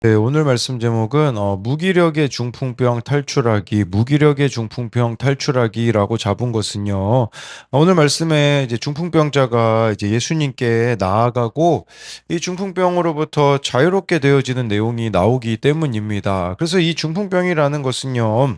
네, 오늘 말씀 제목은 무기력의 중풍병 탈출하기, 무기력의 중풍병 탈출하기라고 잡은 것은요. 오늘 말씀에 이제 중풍병자가 이제 예수님께 나아가고 이 중풍병으로부터 자유롭게 되어지는 내용이 나오기 때문입니다. 그래서 이 중풍병이라는 것은요.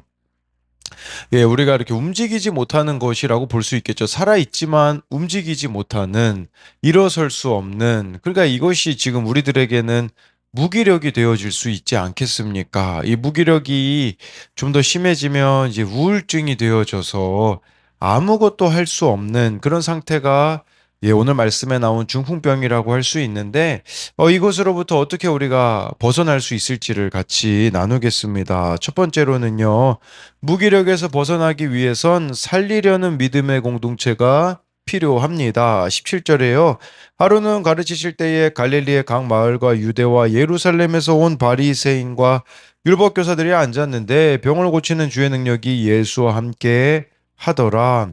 예, 우리가 이렇게 움직이지 못하는 것이라고 볼 수 있겠죠. 살아있지만 움직이지 못하는, 일어설 수 없는, 그러니까 이것이 지금 우리들에게는 무기력이 되어질 수 있지 않겠습니까? 이 무기력이 좀 더 심해지면 이제 우울증이 되어져서 아무것도 할 수 없는 그런 상태가 예, 오늘 말씀에 나온 중풍병이라고 할 수 있는데, 이것으로부터 어떻게 우리가 벗어날 수 있을지를 같이 나누겠습니다. 첫 번째로는요, 무기력에서 벗어나기 위해선 살리려는 믿음의 공동체가 필요합니다. 17절에요. 하루는 가르치실 때에 갈릴리의 각 마을과 유대와 예루살렘에서 온 바리새인과 율법교사들이 앉았는데 병을 고치는 주의 능력이 예수와 함께 하더라.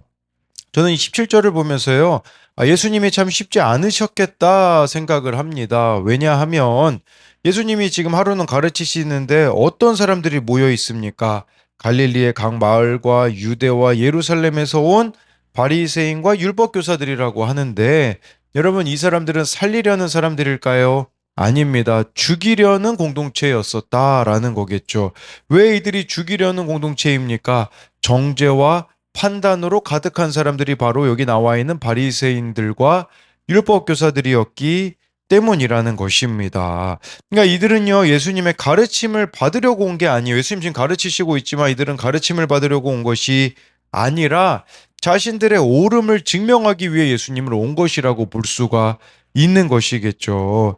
저는 이 17절을 보면서요. 예수님이 참 쉽지 않으셨겠다 생각을 합니다. 왜냐하면 예수님이 지금 하루는 가르치시는데 어떤 사람들이 모여 있습니까? 갈릴리의 각 마을과 유대와 예루살렘에서 온 바리새인과 율법교사들이라고 하는데 여러분 이 사람들은 살리려는 사람들일까요? 아닙니다. 죽이려는 공동체였었다라는 거겠죠. 왜 이들이 죽이려는 공동체입니까? 정죄와 판단으로 가득한 사람들이 바로 여기 나와 있는 바리새인들과 율법 교사들이었기 때문이라는 것입니다. 그러니까 이들은요, 예수님의 가르침을 받으려고 온 게 아니에요. 예수님 지금 가르치시고 있지만 이들은 가르침을 받으려고 온 것이 아니라 자신들의 옳음을 증명하기 위해 예수님을 온 것이라고 볼 수가 있는 것이겠죠.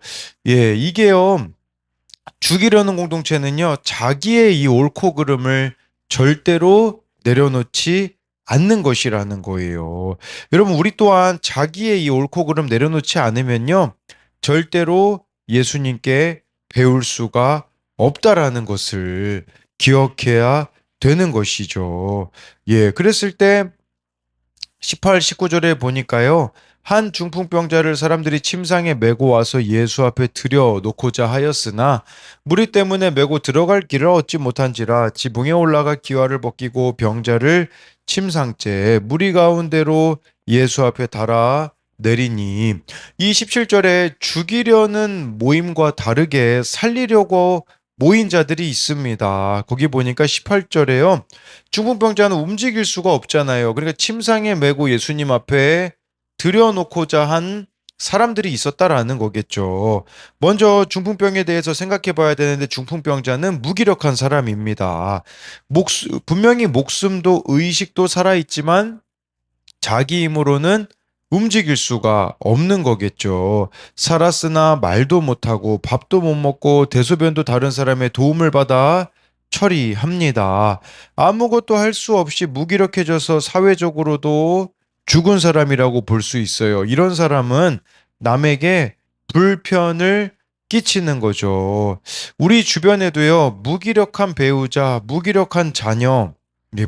예, 이게요, 죽이려는 공동체는요, 자기의 이 옳고 그름을 절대로 내려놓지 않는 것이라는 거예요. 여러분, 우리 또한 자기의 이 옳고 그름 내려놓지 않으면요, 절대로 예수님께 배울 수가 없다라는 것을 기억해야 되는 것이죠. 예, 그랬을 때 18, 19절에 보니까요. 한 중풍병자를 사람들이 침상에 메고 와서 예수 앞에 들여 놓고자 하였으나 무리 때문에 메고 들어갈 길을 얻지 못한지라 지붕에 올라가 기와를 벗기고 병자를 침상째 무리 가운데로 예수 앞에 달아 내리니 이 17절에 죽이려는 모임과 다르게 살리려고 모인 자들이 있습니다. 거기 보니까 18절에요. 중풍병자는 움직일 수가 없잖아요. 그러니까 침상에 메고 예수님 앞에 들여놓고자 한 사람들이 있었다라는 거겠죠. 먼저 중풍병에 대해서 생각해 봐야 되는데 중풍병자는 무기력한 사람입니다. 분명히 목숨도 의식도 살아있지만 자기 힘으로는 움직일 수가 없는 거겠죠. 살았으나 말도 못하고 밥도 못 먹고 대소변도 다른 사람의 도움을 받아 처리합니다. 아무것도 할 수 없이 무기력해져서 사회적으로도 죽은 사람이라고 볼 수 있어요. 이런 사람은 남에게 불편을 끼치는 거죠. 우리 주변에도요, 무기력한 배우자, 무기력한 자녀,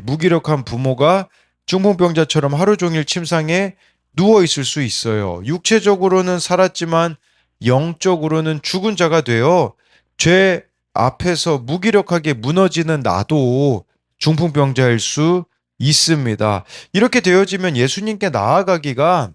무기력한 부모가 중풍병자처럼 하루 종일 침상에 누워 있을 수 있어요. 육체적으로는 살았지만 영적으로는 죽은 자가 되어 죄 앞에서 무기력하게 무너지는 나도 중풍병자일 수 있습니다. 이렇게 되어지면 예수님께 나아가기가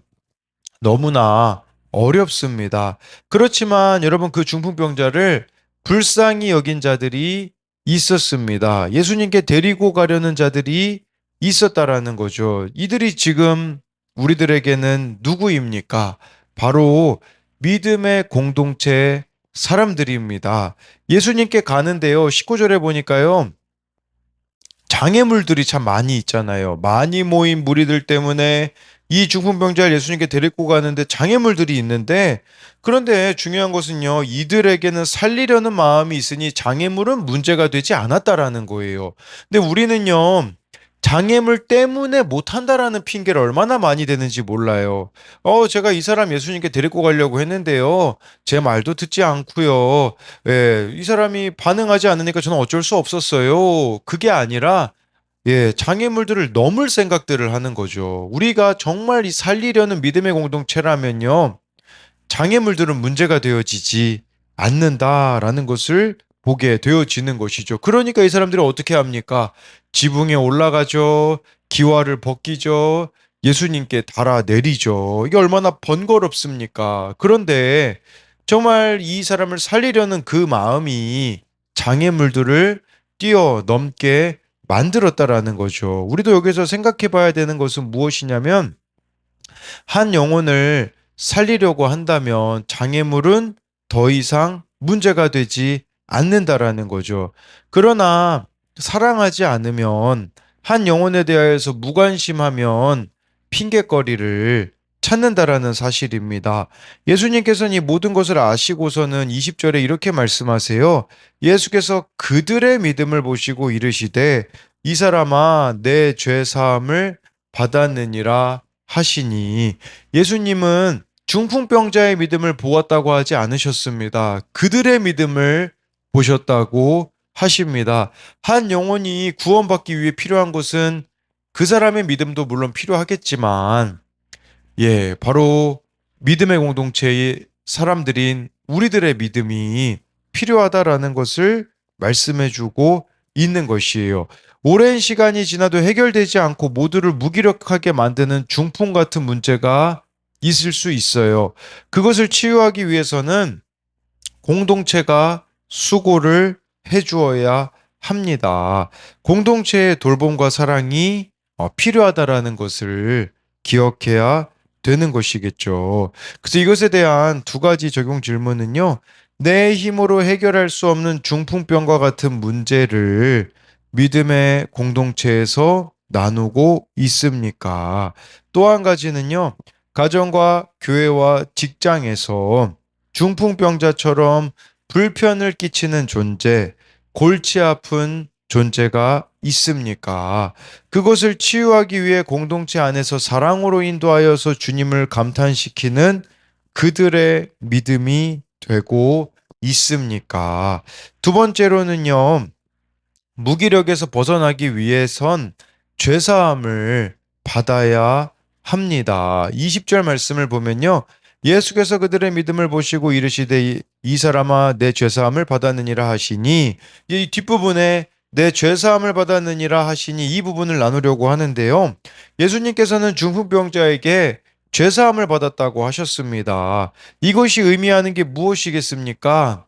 너무나 어렵습니다. 그렇지만 여러분 그 중풍병자를 불쌍히 여긴 자들이 있었습니다. 예수님께 데리고 가려는 자들이 있었다라는 거죠. 이들이 지금 우리들에게는 누구입니까? 바로 믿음의 공동체 사람들입니다. 예수님께 가는데요. 19절에 보니까요. 장애물들이 참 많이 있잖아요. 많이 모인 무리들 때문에 이 중풍병자를 예수님께 데리고 가는데 장애물들이 있는데 그런데 중요한 것은요. 이들에게는 살리려는 마음이 있으니 장애물은 문제가 되지 않았다라는 거예요. 근데 우리는요. 장애물 때문에 못한다라는 핑계를 얼마나 많이 대는지 몰라요. 제가 이 사람 예수님께 데리고 가려고 했는데요. 제 말도 듣지 않고요. 예, 이 사람이 반응하지 않으니까 저는 어쩔 수 없었어요. 그게 아니라 예, 장애물들을 넘을 생각들을 하는 거죠. 우리가 정말 이 살리려는 믿음의 공동체라면요. 장애물들은 문제가 되어지지 않는다라는 것을 보게 되어지는 것이죠. 그러니까 이 사람들이 어떻게 합니까? 지붕에 올라가죠. 기와를 벗기죠. 예수님께 달아내리죠. 이게 얼마나 번거롭습니까? 그런데 정말 이 사람을 살리려는 그 마음이 장애물들을 뛰어넘게 만들었다라는 거죠. 우리도 여기서 생각해 봐야 되는 것은 무엇이냐면 한 영혼을 살리려고 한다면 장애물은 더 이상 문제가 되지 않는다라는 거죠. 그러나 사랑하지 않으면 한 영혼에 대하여서 무관심하면 핑계거리를 찾는다라는 사실입니다. 예수님께서는 이 모든 것을 아시고서는 20절에 이렇게 말씀하세요. 예수께서 그들의 믿음을 보시고 이르시되 이 사람아 내 죄 사함을 받았느니라 하시니 예수님은 중풍병자의 믿음을 보았다고 하지 않으셨습니다. 그들의 믿음을 보셨다고 하십니다. 한 영혼이 구원받기 위해 필요한 것은 그 사람의 믿음도 물론 필요하겠지만, 바로 믿음의 공동체의 사람들인 우리들의 믿음이 필요하다라는 것을 말씀해주고 있는 것이에요. 오랜 시간이 지나도 해결되지 않고 모두를 무기력하게 만드는 중풍 같은 문제가 있을 수 있어요. 그것을 치유하기 위해서는 공동체가 수고를 해주어야 합니다. 공동체의 돌봄과 사랑이 필요하다라는 것을 기억해야 되는 것이겠죠. 그래서 이것에 대한 두 가지 적용 질문은요. 내 힘으로 해결할 수 없는 중풍병과 같은 문제를 믿음의 공동체에서 나누고 있습니까? 또 한 가지는요. 가정과 교회와 직장에서 중풍병자처럼 불편을 끼치는 존재, 골치 아픈 존재가 있습니까? 그것을 치유하기 위해 공동체 안에서 사랑으로 인도하여서 주님을 감탄시키는 그들의 믿음이 되고 있습니까? 두 번째로는요, 무기력에서 벗어나기 위해선 죄사함을 받아야 합니다. 20절 말씀을 보면요. 예수께서 그들의 믿음을 보시고 이르시되 이 사람아 내 죄사함을 받았느니라 하시니 이 뒷부분에 내 죄사함을 받았느니라 하시니 이 부분을 나누려고 하는데요. 예수님께서는 중풍병자에게 죄사함을 받았다고 하셨습니다. 이것이 의미하는 게 무엇이겠습니까?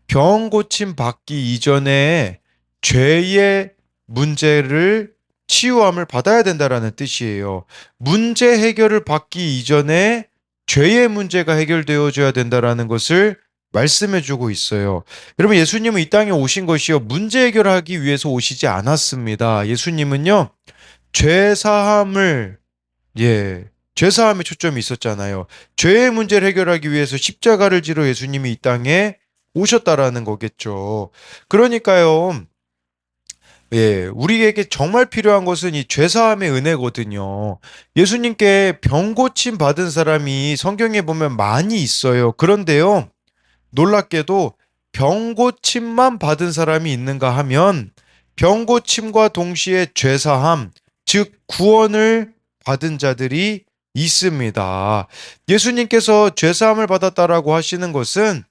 병 고침 받기 이전에 죄의 문제를 치유함을 받아야 된다라는 뜻이에요. 문제 해결을 받기 이전에 죄의 문제가 해결되어져야 된다라는 것을 말씀해주고 있어요. 여러분, 예수님은 이 땅에 오신 것이요 문제 해결하기 위해서 오시지 않았습니다. 예수님은요 죄 사함을 죄 사함에 초점이 있었잖아요. 죄의 문제를 해결하기 위해서 십자가를 지러 예수님이 이 땅에 오셨다라는 거겠죠. 그러니까요. 우리에게 정말 필요한 것은 이 죄사함의 은혜거든요. 예수님께 병 고침 받은 사람이 성경에 보면 많이 있어요. 그런데요, 놀랍게도 병 고침만 받은 사람이 있는가 하면 병 고침과 동시에 죄사함, 즉 구원을 받은 자들이 있습니다. 예수님께서 죄사함을 받았다라고 하시는 것은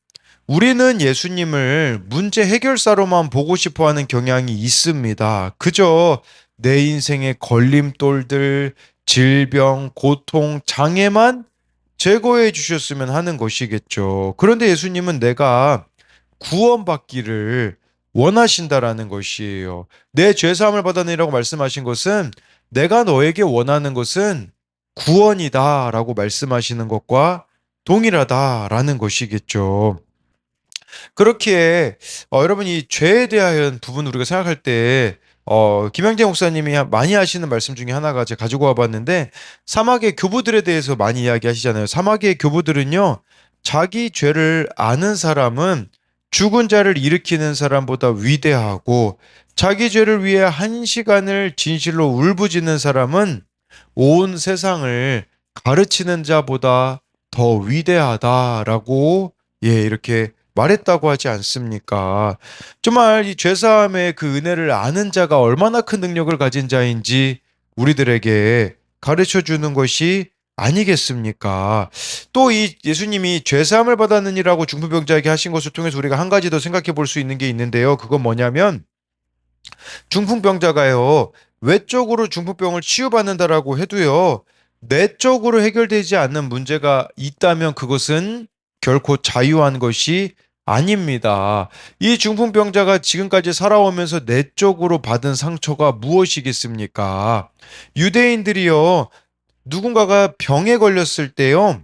우리는 예수님을 문제 해결사로만 보고 싶어 하는 경향이 있습니다. 그저 내 인생의 걸림돌들, 질병, 고통, 장애만 제거해 주셨으면 하는 것이겠죠. 그런데 예수님은 내가 구원받기를 원하신다라는 것이에요. 내 죄사함을 받아내라고 말씀하신 것은 내가 너에게 원하는 것은 구원이다라고 말씀하시는 것과 동일하다라는 것이겠죠. 그렇기에 여러분 이 죄에 대한 부분 우리가 생각할 때 김영재 목사님이 많이 하시는 말씀 중에 하나가 제가 가지고 와봤는데 사마귀의 교부들에 대해서 많이 이야기하시잖아요. 사마귀의 교부들은요 자기 죄를 아는 사람은 죽은 자를 일으키는 사람보다 위대하고 자기 죄를 위해 한 시간을 진실로 울부짖는 사람은 온 세상을 가르치는 자보다 더 위대하다라고 이렇게 말했다고 하지 않습니까? 정말 이 죄사함의 그 은혜를 아는 자가 얼마나 큰 능력을 가진 자인지 우리들에게 가르쳐 주는 것이 아니겠습니까? 또 이 예수님이 죄사함을 받았느니라고 중풍병자에게 하신 것을 통해서 우리가 한 가지 더 생각해 볼 수 있는 게 있는데요. 그건 뭐냐면 중풍병자가요, 외적으로 중풍병을 치유받는다라고 해도요, 내적으로 해결되지 않는 문제가 있다면 그것은 결코 자유한 것이 아닙니다. 이 중풍병자가 지금까지 살아오면서 내적으로 받은 상처가 무엇이겠습니까? 유대인들이요, 누군가가 병에 걸렸을 때요,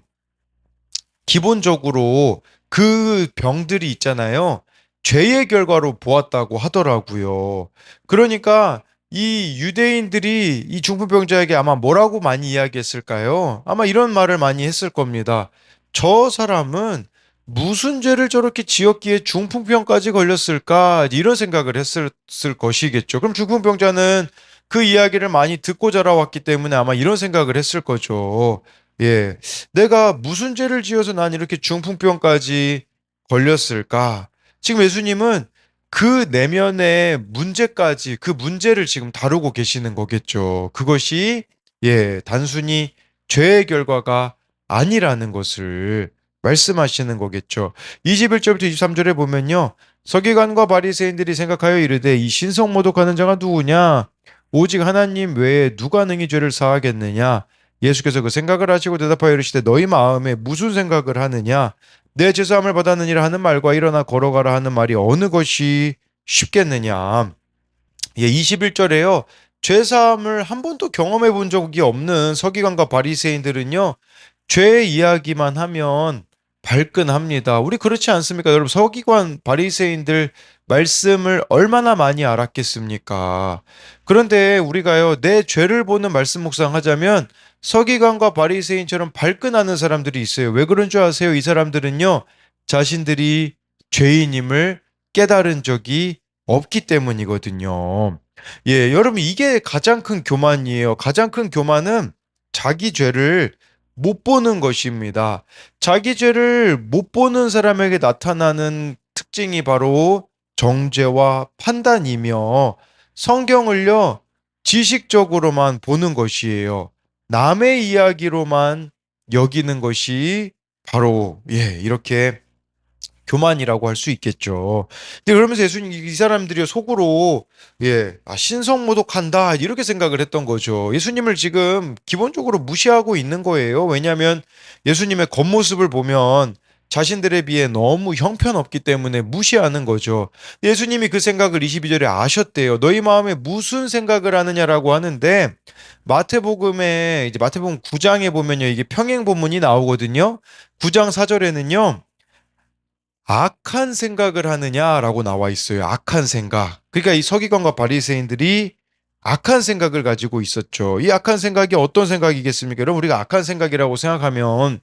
기본적으로 그 병들이 있잖아요. 죄의 결과로 보았다고 하더라고요. 그러니까 이 유대인들이 이 중풍병자에게 아마 뭐라고 많이 이야기했을까요? 아마 이런 말을 많이 했을 겁니다. 저 사람은 무슨 죄를 저렇게 지었기에 중풍병까지 걸렸을까? 이런 생각을 했을 것이겠죠. 그럼 중풍병자는 그 이야기를 많이 듣고 자라왔기 때문에 아마 이런 생각을 했을 거죠. 예. 내가 무슨 죄를 지어서 난 이렇게 중풍병까지 걸렸을까? 지금 예수님은 그 내면의 문제까지, 그 문제를 지금 다루고 계시는 거겠죠. 그것이, 예, 단순히 죄의 결과가 아니라는 것을 말씀하시는 거겠죠. 21절부터 23절에 보면요. 서기관과 바리새인들이 생각하여 이르되 이 신성모독하는 자가 누구냐? 오직 하나님 외에 누가 능히 죄를 사하겠느냐? 예수께서 그 생각을 하시고 대답하여 이르시되 너희 마음에 무슨 생각을 하느냐? 내 죄사함을 받았느니라 하는 말과 일어나 걸어가라 하는 말이 어느 것이 쉽겠느냐? 예, 21절에요. 죄사함을 한 번도 경험해 본 적이 없는 서기관과 바리새인들은요. 죄 이야기만 하면 발끈합니다. 우리 그렇지 않습니까? 여러분, 서기관 바리새인들 말씀을 얼마나 많이 알았겠습니까? 그런데 우리가요, 내 죄를 보는 말씀 묵상하자면 서기관과 바리새인처럼 발끈하는 사람들이 있어요. 왜 그런 줄 아세요? 이 사람들은요, 자신들이 죄인임을 깨달은 적이 없기 때문이거든요. 예, 여러분, 이게 가장 큰 교만이에요. 가장 큰 교만은 자기 죄를 못 보는 것입니다. 자기 죄를 못 보는 사람에게 나타나는 특징이 바로 정죄와 판단이며 성경을요, 지식적으로만 보는 것이에요. 남의 이야기로만 여기는 것이 바로, 예, 이렇게 교만이라고 할 수 있겠죠. 근데 그러면서 예수님 이 사람들이 속으로 신성모독한다 이렇게 생각을 했던 거죠. 예수님을 지금 기본적으로 무시하고 있는 거예요. 왜냐하면 예수님의 겉모습을 보면 자신들에 비해 너무 형편없기 때문에 무시하는 거죠. 예수님이 그 생각을 22절에 아셨대요. 너희 마음에 무슨 생각을 하느냐라고 하는데 마태복음에 이제 마태복음 9장에 보면요. 이게 평행 본문이 나오거든요. 9장 4절에는요. 악한 생각을 하느냐라고 나와 있어요. 악한 생각. 그러니까 이 서기관과 바리새인들이 악한 생각을 가지고 있었죠. 이 악한 생각이 어떤 생각이겠습니까? 여러분 우리가 악한 생각이라고 생각하면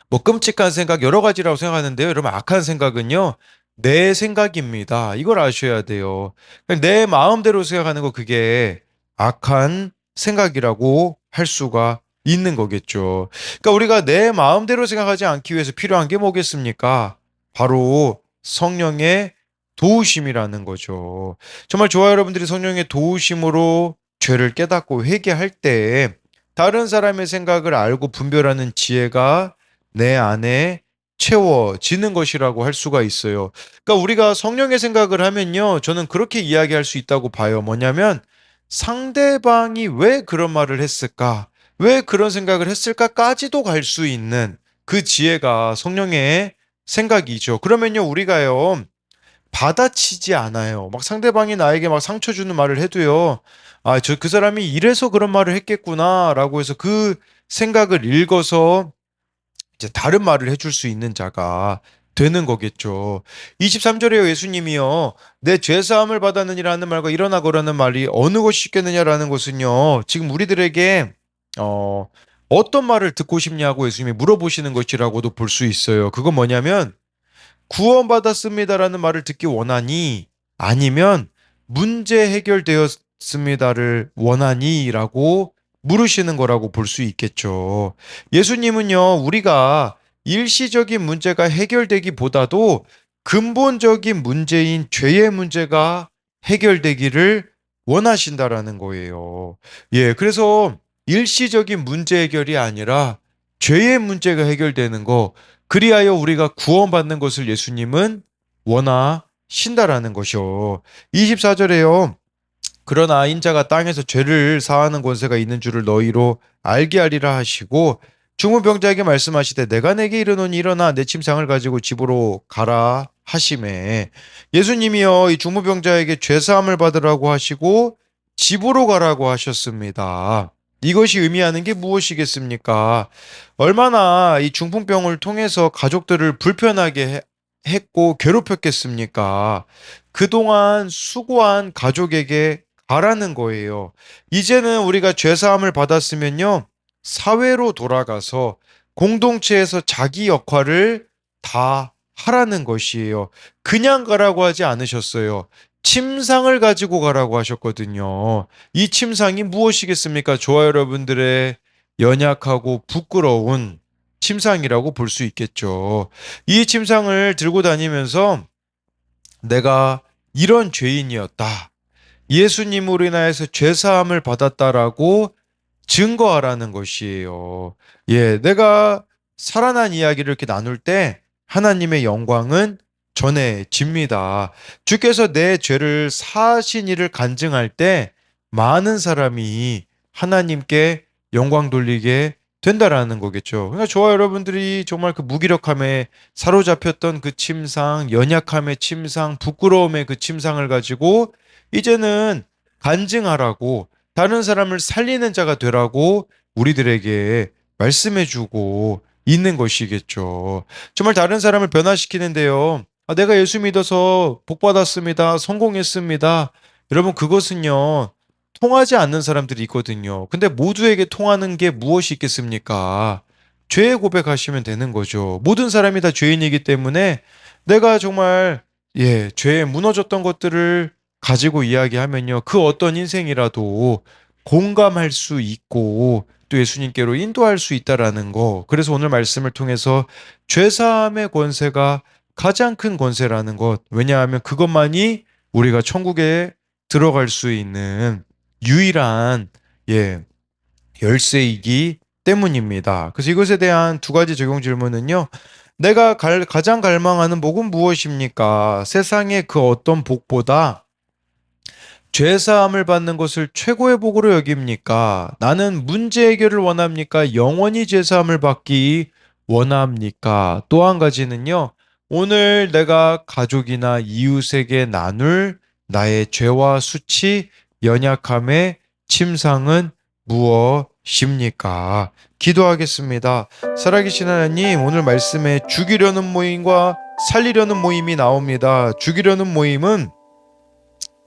뭐 끔찍한 생각 여러 가지라고 생각하는데요. 여러분 악한 생각은요. 내 생각입니다. 이걸 아셔야 돼요. 내 마음대로 생각하는 거 그게 악한 생각이라고 할 수가 있는 거겠죠. 그러니까 우리가 내 마음대로 생각하지 않기 위해서 필요한 게 뭐겠습니까? 바로 성령의 도우심이라는 거죠. 정말 좋아요, 여러분들이 성령의 도우심으로 죄를 깨닫고 회개할 때 다른 사람의 생각을 알고 분별하는 지혜가 내 안에 채워지는 것이라고 할 수가 있어요. 그러니까 우리가 성령의 생각을 하면요, 저는 그렇게 이야기할 수 있다고 봐요. 뭐냐면 상대방이 왜 그런 말을 했을까? 왜 그런 생각을 했을까까지도 갈 수 있는 그 지혜가 성령의 생각이죠. 그러면요, 우리가요, 받아치지 않아요. 막 상대방이 나에게 막 상처 주는 말을 해도요, 아, 저 그 사람이 이래서 그런 말을 했겠구나라고 해서 그 생각을 읽어서 이제 다른 말을 해줄 수 있는 자가 되는 거겠죠. 23절에 예수님이요, 내 죄사함을 받았느니라는 말과 일어나 거라는 말이 어느 것이 쉽겠느냐라는 것은요, 지금 우리들에게 어, 어떤 말을 듣고 싶냐고 예수님이 물어보시는 것이라고도 볼 수 있어요. 그건 뭐냐면 구원받았습니다라는 말을 듣기 원하니 아니면 문제 해결되었습니다를 원하니라고 물으시는 거라고 볼 수 있겠죠. 예수님은요, 우리가 일시적인 문제가 해결되기보다도 근본적인 문제인 죄의 문제가 해결되기를 원하신다라는 거예요. 예, 그래서 일시적인 문제 해결이 아니라 죄의 문제가 해결되는 거, 그리하여 우리가 구원받는 것을 예수님은 원하신다라는 것이요. 24절에요. 그러나 인자가 땅에서 죄를 사하는 권세가 있는 줄을 너희로 알게 하리라 하시고 중문병자에게 말씀하시되 내가 내게 이르노니 일어나 내 침상을 가지고 집으로 가라 하시매, 예수님이요 이 중문병자에게 죄사함을 받으라고 하시고 집으로 가라고 하셨습니다. 이것이 의미하는 게 무엇이겠습니까? 얼마나 이 중풍병을 통해서 가족들을 불편하게 했고 괴롭혔겠습니까? 그동안 수고한 가족에게 가라는 거예요. 이제는 우리가 죄사함을 받았으면요, 사회로 돌아가서 공동체에서 자기 역할을 다 하라는 것이에요. 그냥 가라고 하지 않으셨어요. 침상을 가지고 가라고 하셨거든요. 이 침상이 무엇이겠습니까? 저와 여러분들의 연약하고 부끄러운 침상이라고 볼 수 있겠죠. 이 침상을 들고 다니면서 내가 이런 죄인이었다, 예수님으로 인하여서 죄사함을 받았다라고 증거하라는 것이에요. 예, 내가 살아난 이야기를 이렇게 나눌 때 하나님의 영광은 전해집니다. 주께서 내 죄를 사하신 이를 간증할 때 많은 사람이 하나님께 영광 돌리게 된다라는 거겠죠. 그러니까 저와 여러분들이 정말 그 무기력함에 사로잡혔던 그 침상, 연약함의 침상, 부끄러움의 그 침상을 가지고 이제는 간증하라고, 다른 사람을 살리는 자가 되라고 우리들에게 말씀해주고 있는 것이겠죠. 정말 다른 사람을 변화시키는데요. 내가 예수 믿어서 복 받았습니다, 성공했습니다. 여러분, 그것은요, 통하지 않는 사람들이 있거든요. 근데 모두에게 통하는 게 무엇이 있겠습니까? 죄의 고백하시면 되는 거죠. 모든 사람이 다 죄인이기 때문에 내가 정말 죄에 무너졌던 것들을 가지고 이야기하면요, 그 어떤 인생이라도 공감할 수 있고 또 예수님께로 인도할 수 있다라는 거. 그래서 오늘 말씀을 통해서 죄사함의 권세가 가장 큰 권세라는 것. 왜냐하면 그것만이 우리가 천국에 들어갈 수 있는 유일한 열쇠이기 때문입니다. 그래서 이것에 대한 두 가지 적용 질문은요. 내가 가장 갈망하는 복은 무엇입니까? 세상의 그 어떤 복보다 죄사함을 받는 것을 최고의 복으로 여깁니까? 나는 문제 해결을 원합니까? 영원히 죄사함을 받기 원합니까? 또 한 가지는요, 오늘 내가 가족이나 이웃에게 나눌 나의 죄와 수치, 연약함의 침상은 무엇입니까? 기도하겠습니다. 살아계신 하나님, 오늘 말씀에 죽이려는 모임과 살리려는 모임이 나옵니다. 죽이려는 모임은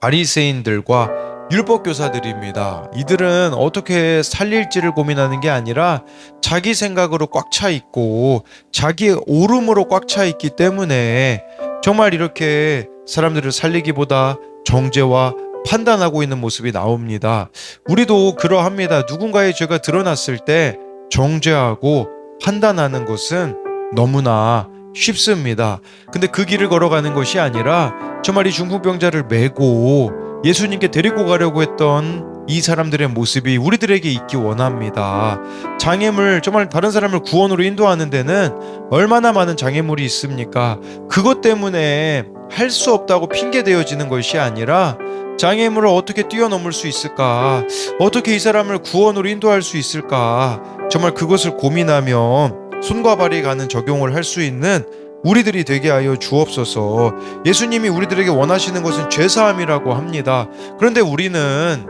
바리새인들과 율법교사들입니다. 이들은 어떻게 살릴지를 고민하는 게 아니라 자기 생각으로 꽉 차 있고 자기의 오름으로 꽉 차 있기 때문에 정말 이렇게 사람들을 살리기보다 정죄와 판단하고 있는 모습이 나옵니다. 우리도 그러합니다. 누군가의 죄가 드러났을 때 정죄하고 판단하는 것은 너무나 쉽습니다. 근데 그 길을 걸어가는 것이 아니라 정말 이 중풍병자를 메고 예수님께 데리고 가려고 했던 이 사람들의 모습이 우리들에게 있기 원합니다. 장애물, 정말 다른 사람을 구원으로 인도하는 데는 얼마나 많은 장애물이 있습니까? 그것 때문에 할 수 없다고 핑계대어지는 것이 아니라 장애물을 어떻게 뛰어넘을 수 있을까? 어떻게 이 사람을 구원으로 인도할 수 있을까? 정말 그것을 고민하며 손과 발이 가는 적용을 할 수 있는 우리들이 되게 하여 주옵소서. 예수님이 우리들에게 원하시는 것은 죄사함이라고 합니다. 그런데 우리는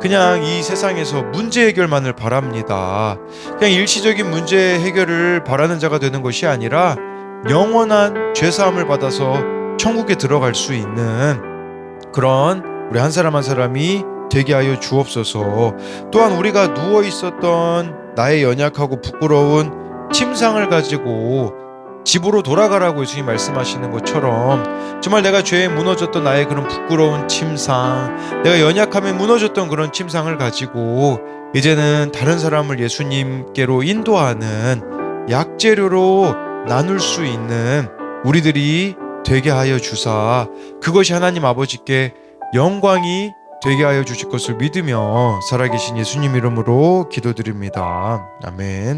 그냥 이 세상에서 문제 해결만을 바랍니다. 그냥 일시적인 문제 해결을 바라는 자가 되는 것이 아니라 영원한 죄사함을 받아서 천국에 들어갈 수 있는 그런 우리 한 사람 한 사람이 되게 하여 주옵소서. 또한 우리가 누워 있었던 나의 연약하고 부끄러운 침상을 가지고 집으로 돌아가라고 예수님 말씀하시는 것처럼 정말 내가 죄에 무너졌던 나의 그런 부끄러운 침상, 내가 연약함에 무너졌던 그런 침상을 가지고 이제는 다른 사람을 예수님께로 인도하는 약재료로 나눌 수 있는 우리들이 되게 하여 주사, 그것이 하나님 아버지께 영광이 되게 하여 주실 것을 믿으며 살아계신 예수님 이름으로 기도드립니다. 아멘.